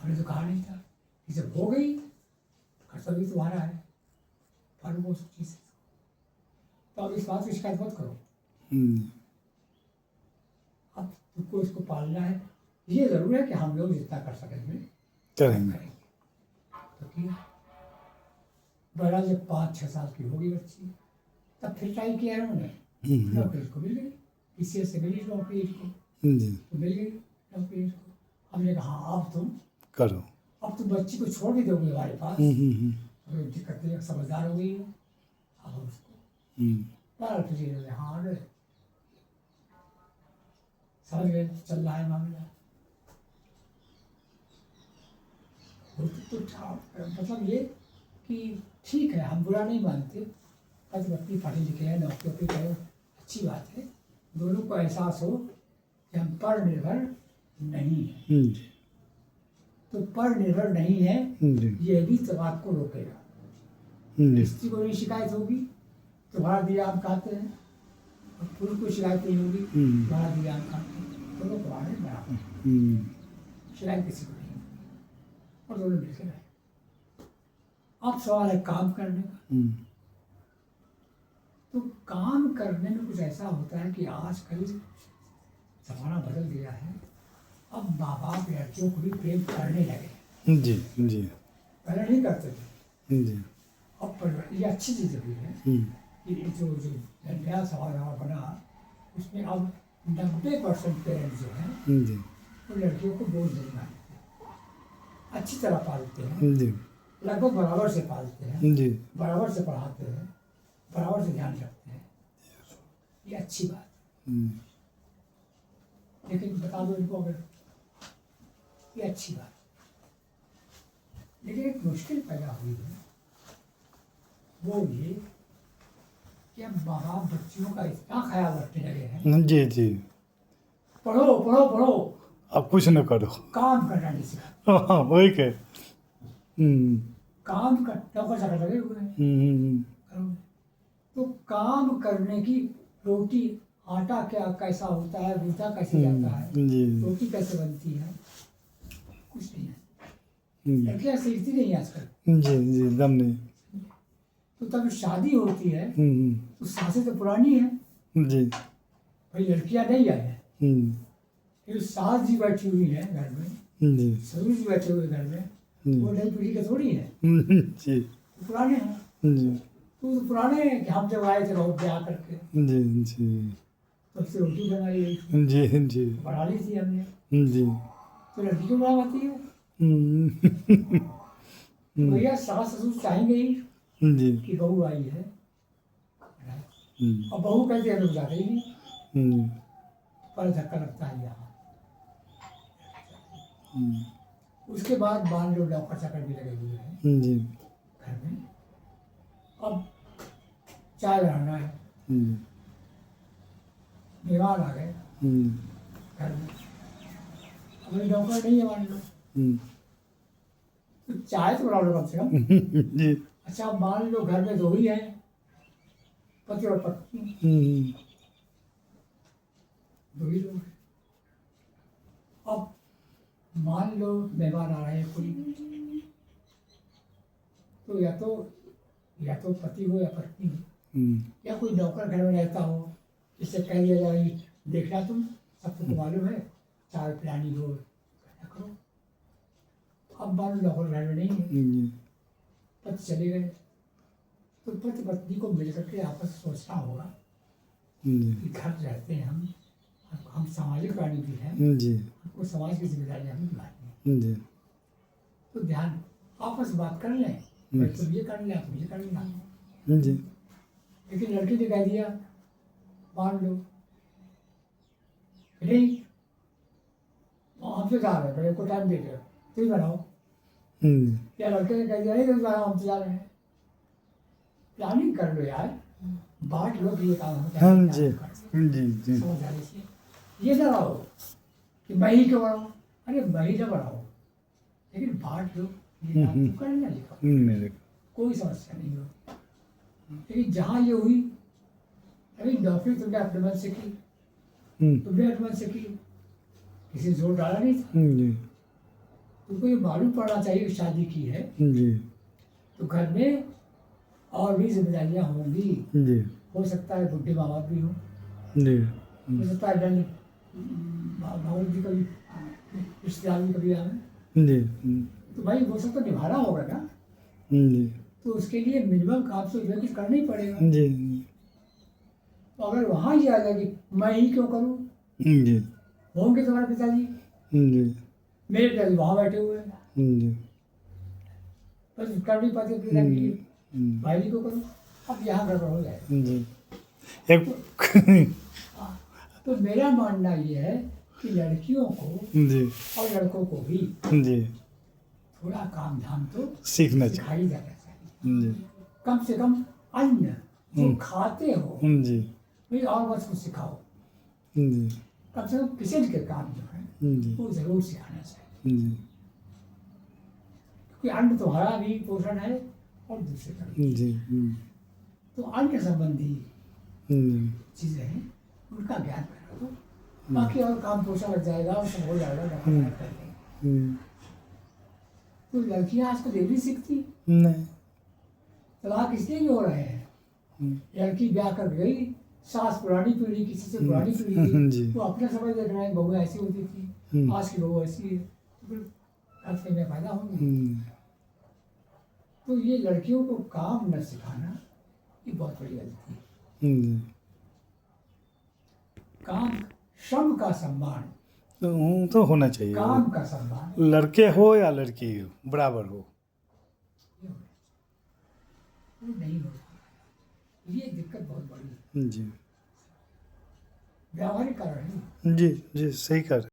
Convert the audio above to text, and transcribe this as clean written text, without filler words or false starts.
हमने तो कहा नहीं था कि जब हो गई कर्तव्य तुम्हारा है, फल वो सब चीज़। तो अब इस बात की शिकायत मत करो, अब तुमको इसको पालना है। ये जरूर है कि हम लोग जितना कर सकेंगे करेंगे। तो किया। बड़ा जब 5-6 साल की होगी बच्ची, तब फिर ट्राई किया उन्होंने, नौकरी इसको मिल गई, PCS से मिली नौकरी इसको, तो मिल गई नौकरी इसको। हमने कहा हाँ अब तुम करो, अब तुम बच्ची को छोड़ भी दोगे हमारे पास, तो दिक्कत नहीं, समझदार हो गई है, अब उसको बाल फिर हाँ गए, समझ गए चल रहा है मामला। तो मतलब ये कि ठीक है, हम बुरा नहीं मानते, पति पत्नी पढ़े लिखे हैं, नौकरी वोकरी करें, अच्छी बात है, दोनों को एहसास हो कि हम पर निर्भर नहीं है। तो पर निर्भर नहीं है ये भी तलाक को रोकेगा। स्त्री को नहीं शिकायत होगी तुम्हारा दिया हम खाते हैं, और पुरुष को शिकायत नहीं होगी तुम्हारा दिया हम खाते हैं, दोनों तुम्हारे बराबर, शिकायत किसी को नहीं होगी और दोनों मिलकर रहे। अब सवाल है काम करने का। तो काम करने में कुछ ऐसा होता है कि आजकल जमाना बदल गया है, अब माँ बाप लड़कियों को भी प्रेम करने लगे। जी जी, पहले नहीं करते थे। जी, अब ये अच्छी चीज़ भी है कि जो जो नया सवाल बना उसमें अब 90% पेरेंट्स जो हैं जी, वो लड़कियों को बोझ नहीं मानते, अच्छी तरह पालते हैं, जी, लगभग बराबर से पालते हैं, जी, बराबर से पढ़ाते हैं, बराबर से ध्यान रखते हैं, ये अच्छी बात है। लेकिन बता दो इनको अगर, ये अच्छी बात है। लेकिन एक मुश्किल पैदा हुई है, वो ये कि अब माँ बाप बच्चियों का इतना ख्याल रखने लगे हैं, जी, जी, पढ़ो पढ़ो पढ़ो, अब कुछ न करो। काम करना नहीं सिखा। हाँ, वही के। काम कर नौकर चाकर लगे हुए हैं, तो काम करने की, रोटी आटा क्या कैसा होता है, गूंथा कैसे जाता है, रोटी कैसे बनती है, कुछ नहीं है। लड़कियाँ सीखती नहीं आजकल। जी जी, दम नहीं। तो तब शादी होती है तो सासें तो पुरानी है जी, भाई, लड़कियाँ नहीं आई है, फिर सास जी बैठी हुई है घर में, जी, ससुर जी बैठे हुए घर में, वो नई पीढ़ी के थोड़ी है, जी, तो पुराने हैं। जी, तो पुराने हैं कि हम जब आए थे बहुत ब्याह करके जी, जी, तब से रोटी बनाई गई थी, जी, जी, बढ़ा ली थी हमने, जी, तो लड़की को बड़ा आती है। तो भैया सास ससुर चाहेंगे ही जी, कि बहू आई है, और बहू कहते हैं लोग जाते ही नहीं, पर धक्का लगता है यहाँ। उसके बाद मान लो नौकर चाकर भी लगे हुए हैं जी, घर में, अब चाय बनाना है, मेहमान आ गए घर में, अब नौकर नहीं है मान लो, तो चाय तो बना लो कम से कम। जी, अच्छा मान लो घर में दो ही है, पति और पत्नी, दो ही लोग। अब मान लो मेहमान आ रहे हैं कोई, तो या तो पति हो या पत्नी हो, या कोई नौकर घर में रहता हो, जिससे कह दिया जाए देखना तुम, सब तो मालूम है, चाय पिलानी हो क्या करो। अब मान लो नौकर घर में नहीं है, पति चले गए, तो पति पत्नी को मिल करके आपस में सोचना होगा कि घर रहते हैं हम सामाजिक प्राणी भी हैं, हमको समाज की जिम्मेदारी हमें निभानी है। तो ध्यान आपस में बात कर लें, तुम ये कर लें, तुम ये कर लेना। लेकिन लड़की ने कह दिया मान लो नहीं, हमसे जा रहे हैं, को टाइम दे दो, तुम ही बनाओ, या लड़के ने कह दिया नहीं तुम बनाओ, हमसे जा रहे हैं। प्लानिंग कर लो यार, बांट लो कि ये काम होता है। समझदारी से ये ना रहो कि मैं ही क्यों बढ़ाऊँ, अरे मैं ही ना बढ़ाओ, लेकिन बांट लो, ये काम तुम करना लिखो, कोई समस्या नहीं हो। लेकिन जहाँ ये हुई, अभी नौकरी तुमने अपने मन से की, तुमने अपने मन से की, किसी ने जोर डाला नहीं था, तुमको ये मालूम पड़ना चाहिए कि शादी की है जी तो घर में और भी जिम्मेदारियां होंगी। जी हो सकता है बुढ़े माँ बाप भी हो जी सकता है दंड भावुक भी कभी रिश्तेदार भी कभी आए, जी तो भाई वो सब तो निभाना होगा ना। जी तो उसके लिए मिनिमम काम से जो कुछ करना ही पड़ेगा। जी तो अगर वहाँ ये आ जाएगी मैं ही क्यों करूँ, जी होंगे तुम्हारे पिताजी, जी मेरे पिताजी वहाँ बैठे हुए हैं, जी बस कर नहीं पाते पिता के लिए, भाई जी को करो। अब यहाँ गड़बड़ हो जाएगा। जी एक हाँ, तो मेरा मानना ये है कि लड़कियों को जी और लड़कों को भी जी थोड़ा काम धाम तो सीखना चाहिए। सिखाई जाना चाहिए। जी कम से कम अन्न जो हम्म। खाते हो जी भाई और बस कुछ सिखाओ। जी कम से कम किचन के काम जो है जी वो जरूर सिखाना चाहिए, जी क्योंकि अन्न तुम्हारा भी पोषण है और दूसरे का भी। जी तो अन्न संबंधी जी चीज़ें हैं उनका ज्ञान करो, बाकी और काम पोषण लग जाएगा और सब हो जाएगा डॉक्टर कर लेंगे। तो लड़कियां आजकल ये भी सीखती, नहीं तलाक इसलिए भी हो रहे हैं। लड़की ब्याह कर गई, सास पुरानी पीढ़ी किसी से पुरानी जी। पीढ़ी वो अपना समझ देख रहे हैं बहू ऐसी होती थी, आज की बहू ऐसी है, तो फिर हफ्ते में पैदा होंगे। तो ये लड़कियों को काम न सिखाना ये बहुत बड़ी गलती है। काम, श्रम का सम्मान, तो होना चाहिए, काम का सम्मान लड़के हो या लड़की हो बराबर हो। वो नहीं हो रहा, ये दिक्कत बहुत बड़ी है, जी व्यावहारिक कारण है। जी जी सही कर